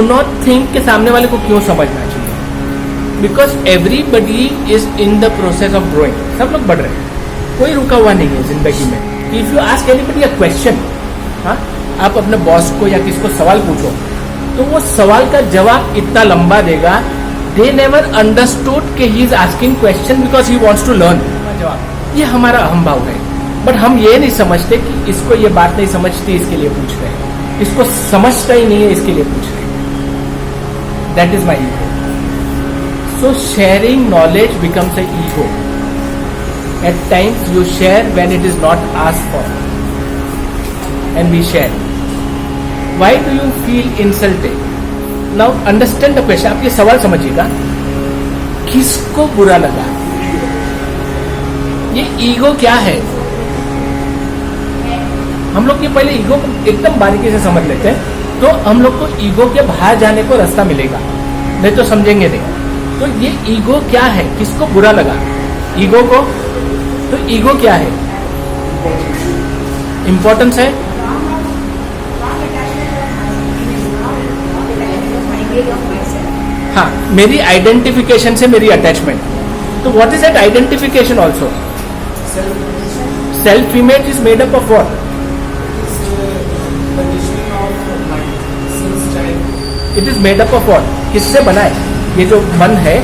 Not think कि सामने वाले को क्यों समझना चाहिए, because everybody is in the process of growing. सब लोग बढ़ रहे हैं, कोई रुका हुआ नहीं है जिंदगी में. If you ask anybody a question, हाँ, आप अपने बॉस को या किसको सवाल पूछो तो वो सवाल का जवाब इतना लंबा देगा. दे नेवर अंडरस्टूड कि he is asking question because he wants to learn. जवाब ये हमारा अहम भाव है, बट हम ये नहीं समझते कि इसको ये बात नहीं समझती इसके लिए पूछ रहे हैं, इसको समझता ही नहीं है इसके लिए पूछ रहे हैं. That is my ego. So sharing knowledge becomes a ego. At times you share when it is not asked for, and we share. Why do you feel insulted? Now understand the question. आप ये सवाल समझिएगा, किसको बुरा लगा? ये ego क्या है? हम लोग ये पहले ईगो को एकदम बारीकी से समझ लेते हैं तो हम लोग को ईगो के बाहर जाने को रास्ता मिलेगा, नहीं तो समझेंगे नहीं. तो ये ईगो क्या है, किसको बुरा लगा ईगो को? तो ईगो क्या है? इंपॉर्टेंस है. हाँ, मेरी आइडेंटिफिकेशन से मेरी अटैचमेंट. तो what is that identification also? Self image is made up of what? It is made up of what? किससे बना है? ये जो मन है,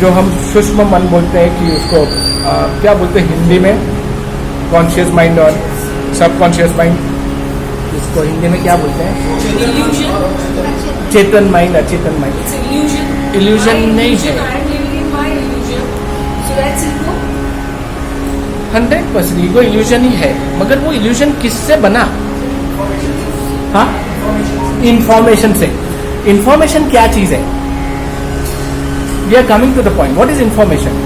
जो हम सूक्ष्म मन बोलते हैं कि उसको क्या बोलते हैं हिंदी में, कॉन्शियस माइंड और सबकॉन्शियस माइंड, इसको हिंदी में क्या बोलते हैं? चेतन माइंड, अचेतन माइंड. इल्यूजन नहीं है. 100% ईगो इल्यूजन ही है, मगर वो इल्यूजन किससे बना? हाँ, इंफॉर्मेशन से. इंफॉर्मेशन क्या चीज है? We are coming to the point. What is information?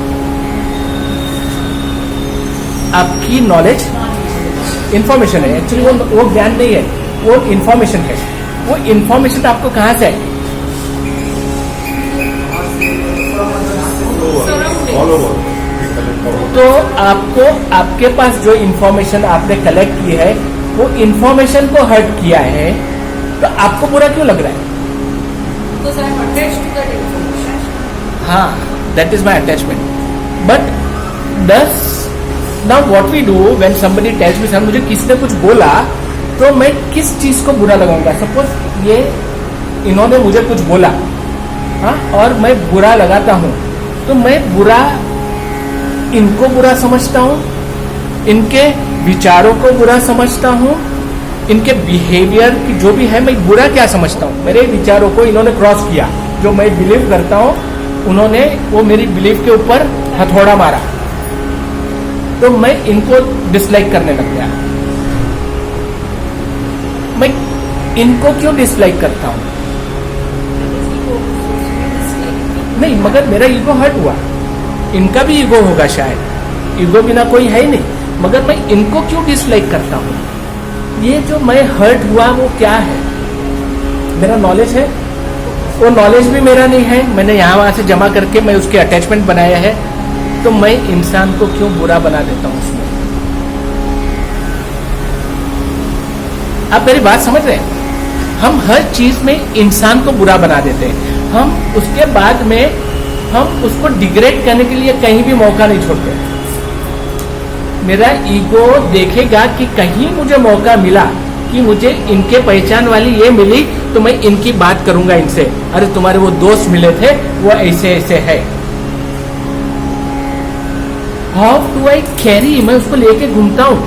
आपकी नॉलेज इंफॉर्मेशन है. एक्चुअली वो ज्ञान नहीं है, वो इंफॉर्मेशन है. वो इंफॉर्मेशन आपको कहां से है? तो आपको, आपके पास जो इंफॉर्मेशन आपने कलेक्ट की है, वो इंफॉर्मेशन को हर्ट किया है, तो आपको बुरा क्यों लग रहा है? हाँ, that is my attachment. But this now what we do when somebody tells me sir, मुझे किसने कुछ बोला तो मैं किस चीज को बुरा लगाऊंगा? सपोज ये इन्होंने मुझे कुछ बोला, हाँ, और मैं बुरा लगाता हूं, तो मैं बुरा इनको बुरा समझता हूं, इनके विचारों को बुरा समझता हूं, इनके बिहेवियर की जो भी है मैं बुरा क्या समझता हूं? मेरे विचारों को इन्होंने क्रॉस किया, जो मैं बिलीव करता हूं उन्होंने वो मेरी बिलीफ के ऊपर हथौड़ा मारा, तो मैं इनको डिसलाइक करने लग गया. मैं इनको क्यों डिसलाइक करता हूं? नहीं, मगर मेरा ईगो हर्ट हुआ. इनका भी ईगो होगा शायद, ईगो बिना कोई है ही नहीं, मगर मैं इनको क्यों डिसलाइक करता हूं? ये जो मैं हर्ट हुआ वो क्या है? मेरा नॉलेज है, वो नॉलेज भी मेरा नहीं है, मैंने यहाँ वहां से जमा करके मैं उसके अटैचमेंट बनाया है, तो मैं इंसान को क्यों बुरा बना देता हूं उसमें? आप मेरी बात समझ रहे हैं? हम हर चीज में इंसान को बुरा बना देते हैं. हम उसके बाद में हम उसको डिग्रेड करने के लिए कहीं भी मौका नहीं छोड़ते. मेरा ईगो देखेगा कि कहीं मुझे मौका मिला कि मुझे इनके पहचान वाली ये मिली, तो मैं इनकी बात करूंगा इनसे. अरे तुम्हारे वो दोस्त मिले थे, वो ऐसे ऐसे है. How do I carry? मैं उसको लेके घूमता हूं.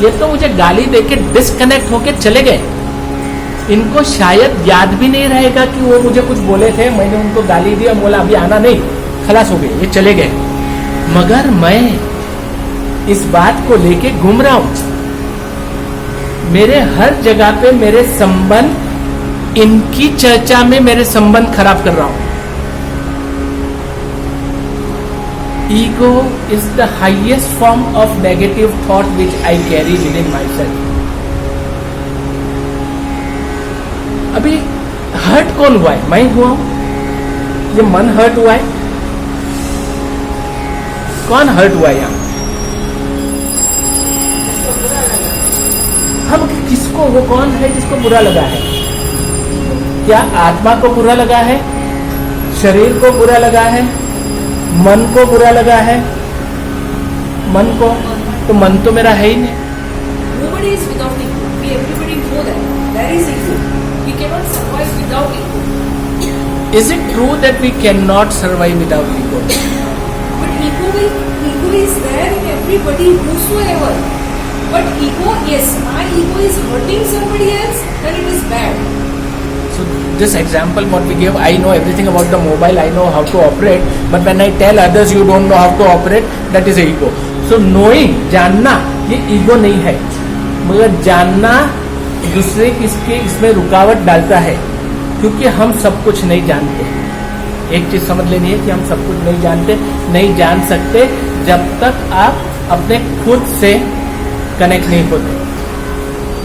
ये तो मुझे गाली देके डिस्कनेक्ट होके चले गए. इनको शायद याद भी नहीं रहेगा कि वो मुझे कुछ बोले थे, मैंने उनको गाली दी और बोला अभी आना नहीं, खलास हो गए, ये चले गए. मगर मैं इस बात को लेके घूम रहा हूं. मेरे हर जगह पे मेरे संबंध, इनकी चर्चा में मेरे संबंध खराब कर रहा हूं. Ego is the highest form of negative thought which I carry with in my self. अभी हर्ट कौन हुआ है? मैं हुआ हूं. ये मन हर्ट हुआ है. कौन हर्ट हुआ है यहां? हम किसको, वो कौन है जिसको बुरा लगा है? क्या आत्मा को बुरा लगा है, शरीर को बुरा लगा है, मन को बुरा लगा है? मन को, तो मन तो मेरा है ही नहीं. Nobody is without ego. We everybody know that. There is ego. We cannot survive without ego. Is it true that we cannot survive without ego? But ego is there in everybody, whosoever. But ego, yes, my ego is hurting somebody else, then it is bad. So this example what we give, I know everything about the mobile, I know how to operate, but when I tell others you don't know how to operate, that is ego. So knowing, जानना, ये ego नहीं है, मगर जानना दूसरे किसके इसमें रुकावट डालता है, क्योंकि हम सब कुछ नहीं जानते. एक चीज समझ लेनी है कि हम सब कुछ नहीं जानते, नहीं जान सकते जब तक आप अपने खुद से कनेक्ट नहीं होते.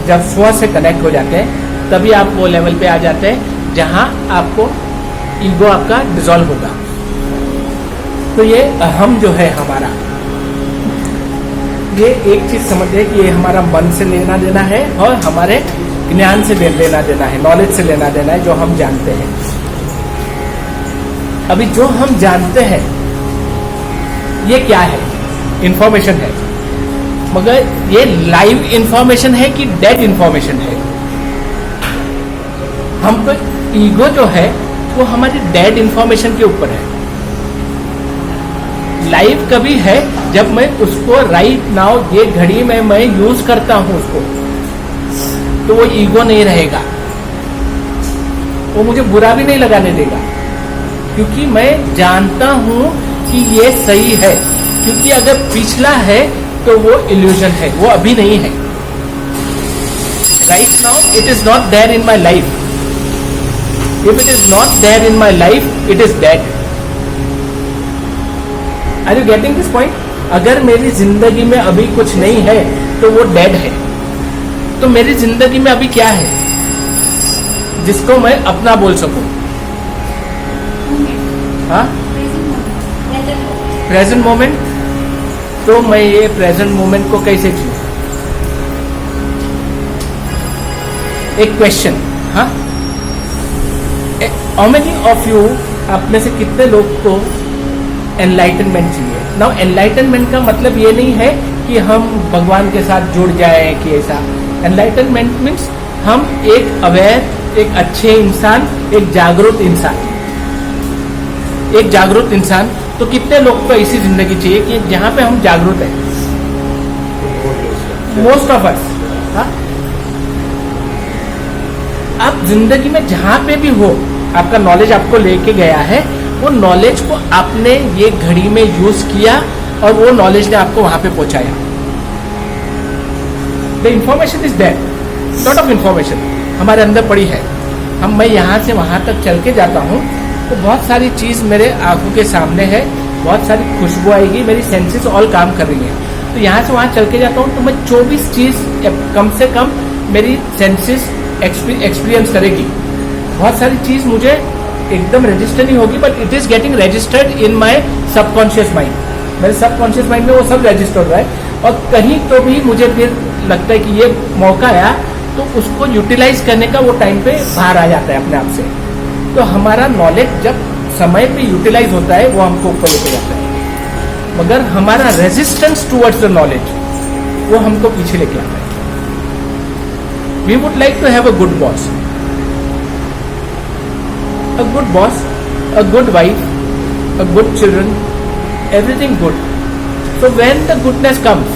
जब स्व से कनेक्ट हो जाते हैं तभी आप वो लेवल पे आ जाते हैं जहां आपको ईगो आपका डिसॉल्व होगा. तो ये अहम जो है हमारा, ये एक चीज समझिए कि ये हमारा मन से लेना देना है और हमारे ज्ञान से लेना देना है, नॉलेज से लेना देना है, जो हम जानते हैं. अभी जो हम जानते हैं ये क्या है? इंफॉर्मेशन है, मगर ये लाइव इंफॉर्मेशन है कि डेड इंफॉर्मेशन है? हमको ईगो जो है वो हमारी डेड इंफॉर्मेशन के ऊपर है. लाइव कभी है जब मैं उसको राइट नाउ ये घड़ी में मैं यूज करता हूं उसको, तो वो ईगो नहीं रहेगा, वो मुझे बुरा भी नहीं लगाने देगा, क्योंकि मैं जानता हूं कि ये सही है. क्योंकि अगर पिछला है तो वो इल्यूजन है, वो अभी नहीं है. Right now it is not there in my life. If it is not there in my life, it is dead. Are you getting this point? अगर मेरी जिंदगी में अभी कुछ नहीं है तो वो डेड है. तो मेरी जिंदगी में अभी क्या है जिसको मैं अपना बोल सकूं? हाँ, प्रेजेंट मोमेंट. तो मैं ये प्रेजेंट मोमेंट को कैसे जीऊं? एक क्वेश्चन. हाँ, हाउ मेनी ऑफ यू, आप में से कितने लोग को एनलाइटनमेंट चाहिए? नाउ एनलाइटनमेंट का मतलब ये नहीं है कि हम भगवान के साथ जुड़ जाए कि ऐसा. एनलाइटनमेंट मीन्स हम एक अवेयर, एक अच्छे इंसान, एक जागरूक इंसान. एक जागरूक इंसान. तो कितने लोग को ऐसी जिंदगी चाहिए कि जहां पे हम जागरूक हैं? Most of us. आप जिंदगी में जहां पे भी हो, आपका नॉलेज आपको लेके गया है, वो नॉलेज को आपने ये घड़ी में यूज किया और वो नॉलेज ने आपको वहां पे पहुंचाया. The information is there, lot of information हमारे अंदर पड़ी है. मैं यहाँ से वहां तक चल के जाता हूँ तो बहुत सारी चीज मेरे आंखों के सामने है, बहुत सारी खुशबू आएगी, मेरी सेंसेस ऑल काम कर रही है. तो यहाँ से वहां चल के जाता हूँ तो मैं 24 चीज कम से कम मेरी सेंसेस एक्सपीरियंस करेगी. बहुत सारी चीज मुझे एकदम रजिस्टर नहीं होगी, but it is getting registered in my subconscious mind. मेरे सबकॉन्शियस माइंड में वो सब रजिस्टर हो रहा है. और कहीं तो भी मुझे फिर लगता है कि ये मौका आया तो उसको यूटिलाइज करने का वो टाइम पे बाहर आ जाता है अपने आप से. तो हमारा नॉलेज जब समय पे यूटिलाइज होता है वो हमको ऊपर लेके जाता है, मगर हमारा रेजिस्टेंस टूवर्ड्स द नॉलेज वो हमको पीछे लेके आता है. We would like to have a good boss, a good boss, a good wife, a good children, everything good. So when the goodness comes,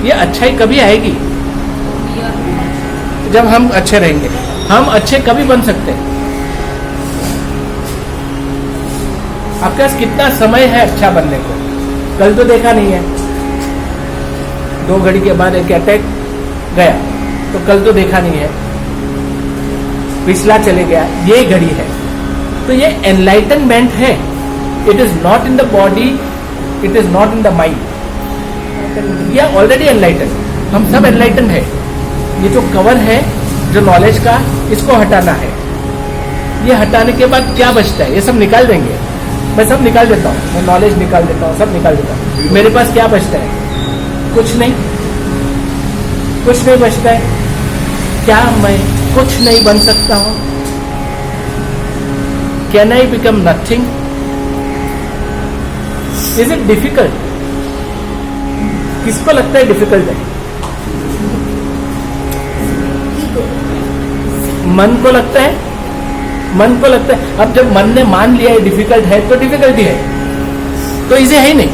ये अच्छाई कभी आएगी जब हम अच्छे रहेंगे. हम अच्छे कभी बन सकते हैं? आपके पास कितना समय है अच्छा बनने को? कल तो देखा नहीं है, 2 घड़ी के बाद एक अटैक गया, तो कल तो देखा नहीं है, पिछला चले गया, ये घड़ी है. तो ये एनलाइटनमेंट है. It is not in the body, it is not in the mind. We are already enlighten. हम सब एनलाइटन है. ये जो कवर है जो नॉलेज का, इसको हटाना है. ये हटाने के बाद क्या बचता है? ये सब निकाल देंगे. मैं सब निकाल देता हूँ, मैं नॉलेज निकाल देता हूँ, सब निकाल देता हूँ. मेरे पास क्या बचता है? कुछ नहीं, कुछ नहीं बचता है. क्या मैं कुछ नहीं बन सकता हूं? Can I become nothing? Is it difficult? किसको लगता है डिफिकल्ट है? मन को लगता है, मन को लगता है। अब जब मन ने मान लिया है डिफिकल्ट है तो डिफिकल्टी है, तो इजी है ही नहीं।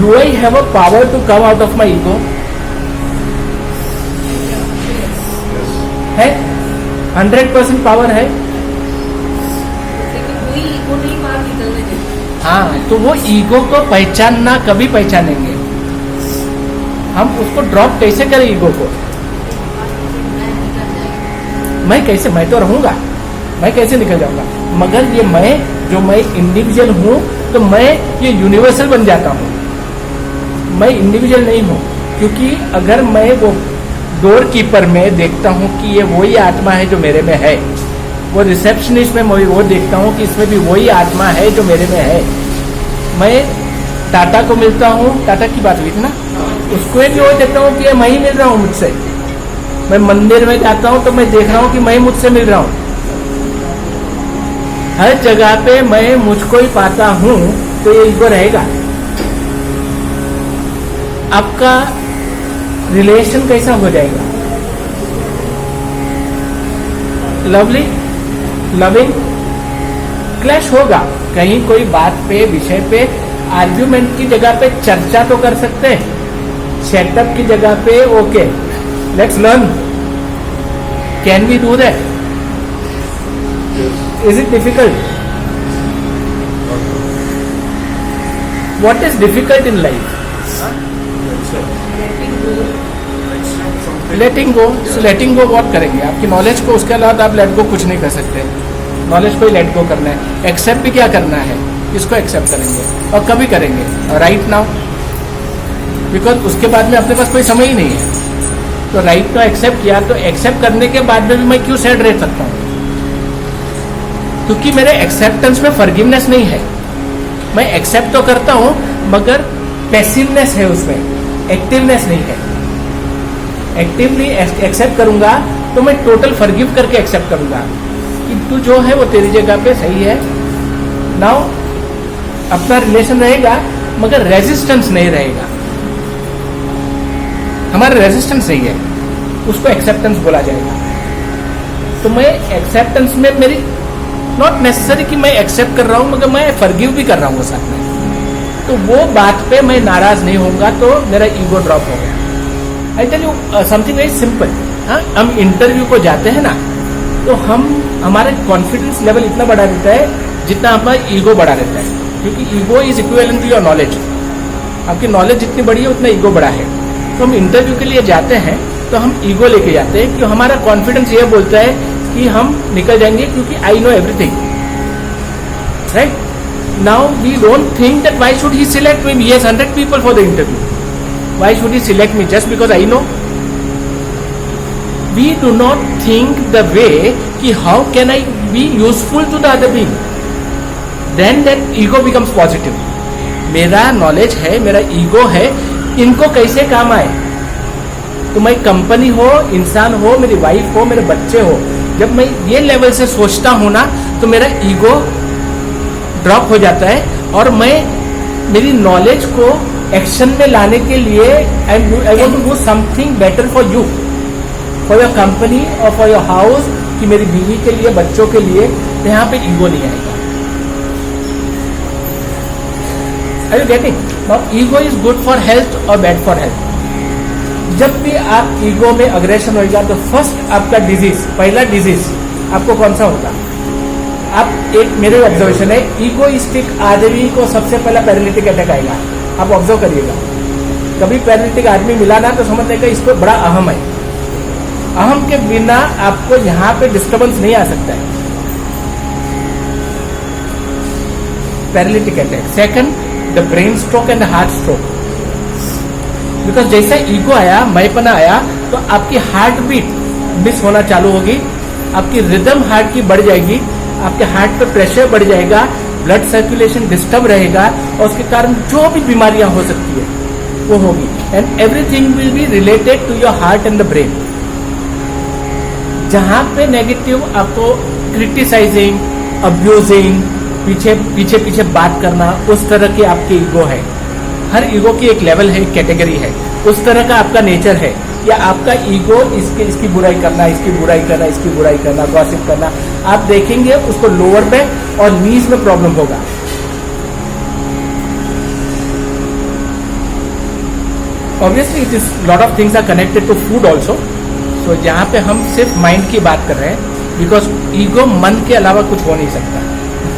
Do I have a power to come out of my ego? है, 100% पावर है। लेकिन कोई ईगो नहीं बाहर निकलने देता। हाँ, तो वो ईगो को पहचानना कभी पहचानेंगे हम? उसको ड्रॉप कैसे करें ईगो को? मैं कैसे, मैं तो रहूंगा, मैं कैसे निकल जाऊंगा? मगर ये मैं, जो मैं इंडिविजुअल हूं, तो मैं ये यूनिवर्सल बन जाता हूं। मैं इंडिविजुअल नहीं हूं, क्योंकि अगर मैं वो डोर कीपर में देखता हूं कि ये वही आत्मा है जो मेरे में है, वो रिसेप्शनिस्ट में मैं वो देखता हूं कि इसमें भी वही आत्मा है जो मेरे में है। मैं टाटा को मिलता हूं, टाटा की बात हुई थी ना, उसको भी वो देखता हूं कि ये मैं ही मिल रहा हूं मुझसे। मैं मंदिर में जाता हूं तो मैं देख रहा हूं कि मैं मुझसे मिल रहा हूं। हर जगह पे मैं मुझको ही पाता हूं, तो ये ईगो रहेगा। आपका रिलेशन कैसा हो जाएगा? Lovely, loving? क्लैश होगा कहीं, कोई बात पे, विषय पे, आर्ग्यूमेंट की जगह पे चर्चा तो कर सकते हैं, सेटअप की जगह पे okay, let's learn. Can we do that? Is it difficult? What is difficult in life? Letting go. Letting go what करेंगे? आपकी नॉलेज को, उसके अलावा आप लेट गो कुछ नहीं कर सकते। नॉलेज को ही लेट गो करना है। एक्सेप्ट भी क्या करना है? इसको एक्सेप्ट करेंगे, और कभी करेंगे? राइट नाउ, बिकॉज उसके बाद में अपने पास कोई समय ही नहीं है। तो राइट तो एक्सेप्ट किया, तो एक्सेप्ट करने के बाद में भी मैं क्यों सैड रह सकता हूँ? क्योंकि मेरे एक्सेप्टेंस में फॉरगिवनेस नहीं है। मैं एक्सेप्ट तो करता हूँ, मगर पैसिवनेस है उसमें, एक्टिवनेस नहीं है। एक्टिवली एक्सेप्ट करूंगा तो मैं टोटल फॉरगिव करके एक्सेप्ट करूंगा कि तू जो है वो तेरी जगह पे सही है। नाउ अपना रिलेशन रहेगा, मगर रेजिस्टेंस नहीं रहेगा। हमारा रेजिस्टेंस सही है, उसको एक्सेप्टेंस बोला जाएगा। तो मैं एक्सेप्टेंस में मेरी नॉट नेसेसरी कि मैं एक्सेप्ट कर रहा हूं, मगर मैं फॉरगिव भी कर रहा हूं साथ में। तो वो बात पे मैं नाराज नहीं होऊंगा, तो मेरा ईगो ड्रॉप हो गया। I tell you something very simple. हम इंटरव्यू को जाते हैं ना, तो हमारा कॉन्फिडेंस लेवल इतना बढ़ा रहता है जितना हमारा ईगो बढ़ा रहता है, क्योंकि ego is equivalent to your knowledge. आपकी नॉलेज जितनी बड़ी है उतना ईगो बड़ा है। तो हम इंटरव्यू के लिए जाते हैं तो हम ईगो लेके जाते हैं, कि हमारा कॉन्फिडेंस ये बोलता है कि हम निकल जाएंगे, क्योंकि I know everything, right? Now we don't think that why should he select me? He has 100 people for the interview. Why should he select me just because I know? We do not think the way कि how can I be useful to the other being? Then that ego becomes positive. मेरा knowledge है, मेरा ego है, इनको कैसे काम आए? तो मैं कंपनी हो, इंसान हो, मेरी वाइफ हो, मेरे बच्चे हो, जब मैं ये लेवल से सोचता हूं ना, तो मेरा ईगो ड्रॉप हो जाता है, और मैं मेरी नॉलेज को एक्शन में लाने के लिए I want to do something better for you, for your company और फॉर योर हाउस, कि मेरी बीवी के लिए, बच्चों के लिए। तो यहाँ पे ईगो नहीं आएगा। Are you getting? Now ego is good for health और बैड फॉर हेल्थ। जब भी आप ईगो में अग्रेशन होगा, तो फर्स्ट आपका डिजीज, पहला डिजीज आपको कौन सा होगा? आप एक, मेरे ऑब्जर्वेशन है, ईगोइस्टिक आदमी को सबसे पहला पैरालिटिक अटैक आएगा। आप ऑब्जर्व करिएगा, कभी पैरालिटिक आदमी मिला ना तो समझने का इसको बड़ा अहम है। अहम के बिना आपको यहाँ पे डिस्टर्बेंस नहीं आ सकता है। Paralytic attack. Second, the brain stroke and the heart stroke. Because जैसा ईगो आया, मैंपना आया, तो आपकी हार्ट बीट मिस होना चालू होगी, आपकी रिदम हार्ट की बढ़ जाएगी, आपके हार्ट पे प्रेशर बढ़ जाएगा, ब्लड सर्कुलेशन डिस्टर्ब रहेगा, और उसके कारण जो भी बीमारियां हो सकती है वो होगी। And everything will be related to your heart and the brain. जहां पे नेगेटिव आपको क्रिटिसाइजिंग, अब्यूजिंग, पीछे पीछे पीछे बात करना, उस तरह की आपकी ईगो है. हर ईगो की एक लेवल है, कैटेगरी है. उस तरह का आपका नेचर है, या आपका ईगो इसकी बुराई करना, इसकी बुराई करना, इसकी बुराई करना, गॉसिप करना, आप देखेंगे उसको लोअर पे और नीज में प्रॉब्लम होगा. Obviously it is lot of things are connected to food also. So यहाँ पे हम सिर्फ माइंड की बात कर रहे हैं, बिकॉज ईगो मन के अलावा कुछ हो नहीं सकता.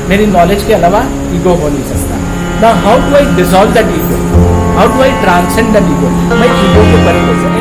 मेरी नॉलेज के अलावा ईगो हो नहीं सकता. Now how do I dissolve that ego? How do I transcend that ego? मैं ईगो के परे कैसे